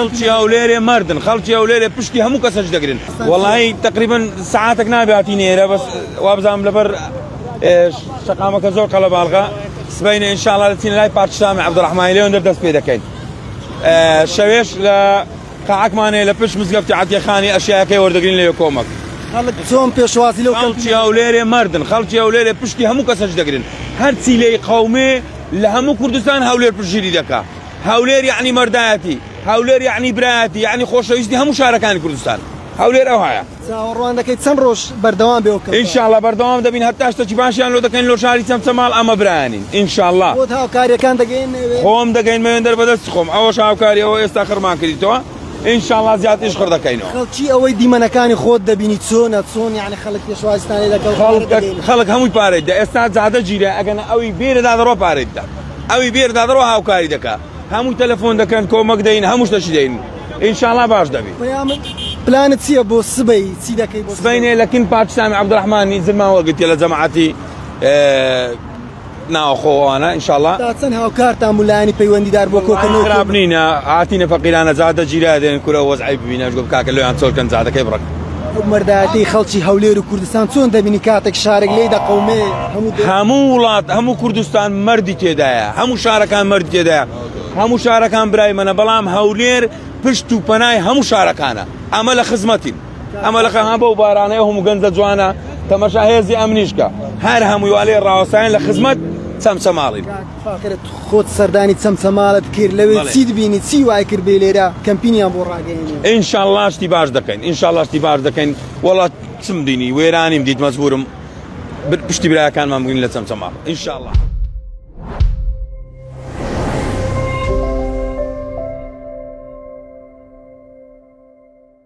خەڵکی هەولێرێ مردن، خەڵکی هەولێرێ پشتی هەموو کەسەش دەگرن. وەڵاهی تقریبا ساعاتێک نابێتی نێرە بەس وا بزانم لەبەر شەقامەکە زۆر قەلەباڵغا سبەینە ئینشاءڵڵا دەچین لای پارچسامی عەبدوڕەحمانی لێوەندە دەست پێ دەکەین. شەوێش لە قاعەکمانەیە لە پشت مزگەفتی عەتیەخانی ئەشیاکەی وەردەگرین لەوێ کۆمەک. خەڵک چۆن پێشوازی لەو خەڵکی هەولێرێ مردن، خەڵکی هەولێرێ پشتی هەموو کەسەش دەگرن. هەرچی لێی قەومێ لە هەموو کوردستان هەولێر پشتگیری دەکا. هەولێر یعنی مەردایەتی، هەولێر یعنی برایەتی، یعنی خۆشەویستی هەموو شارەکانی کوردستان. هەولێر ئەو هەیە. چاوەڕوان دەکەیت چەند ڕۆژ بەردەوام بێ ئەوکەوتە؟ ئینشاءڵڵا بەردەوام دەبین هەتا شتێکی باشیان لۆ دەکەین لۆ شاری چەمچەماڵ ئەمە برایانین ئینشاءڵڵا. بۆ هاوکاریەکان دەگەینەوێ؟ خۆم دەگەین مەوێندەر بەدەست خۆم. ئەوەش هاوکاری ئەوە ئێستا خڕمان کردیتەوە. ئینشاءڵڵا زیاتریش خڕ دەکەینەوە. خەڵکی ئەوەی دیمەنەکانی خۆت دەبینی چۆنە چۆن یعنی خەڵک پێشوازیتانی دەکەن؟ خەڵک هەمووی پارەی دە. ئێستا جادە گیرە ئەگەنە ئەوی بێرەدا دەڕۆ پارەی دە. ئەوی بێرەدا دەڕۆ هاوکاری دەکا. هەمووی تەلەفۆن دەکەن کۆمەک دەین هەموو شتەشی دەین. ئینشاءڵڵا باش دەبێت. پلانت چییە بۆ سبەی چی دەکەی بۆ سبەینێ لەکن پارچسامی عەبدوڕەحمانی زلمان وەرگرتیە لە جەماعەتی ناوخۆوانە ئینشاءڵڵا. تا چەند هاوکارتان مولایانی پەیوەندیدار بۆ کۆکردنەوە خراپ نینە هاتینە فەقیرانە جادە گیرا دێن کورە وەزعی ببینە گوت کاکە لێیان چۆڵکەن جادەکەی بڕک. ئەو مەردایەتی خەڵکی هەولێر و کوردستان چۆن دەبینی کاتێک شارێک لێی دەقەومێ هەموو وڵات هەموو کوردستان مەردی تێدایە، هەموو شارەکان مەردی تێدایە، هەموو شارەکان برای منە بەڵام هەولێر پشت و پەنای هەموو شارەکانە. ئەمە لە خزمەتین، ئەمە لە خەها بە و بارانەیە هەموو گەنجە جوانە تەمەشا هێزی ئەمنیشکە هەر هەمووی والێ ڕاوەستایان لە خزمەت چەمچەماڵین. خۆت سەردانی چەمچەماڵت کرد لەوێ چی دبینی چی وای کرد بێ لێرە کەمپینیان بۆ ڕاگەیەنێ؟ ئینشاءڵڵا شتی باش دەکەین، ئینشاءڵڵا شتی باش دەکەین. وەڵات چم دینی وێرانیم دیت مەجبورم پشتی برایەکانمان بگرین لە چەمچەماڵ ئینشاءڵڵا.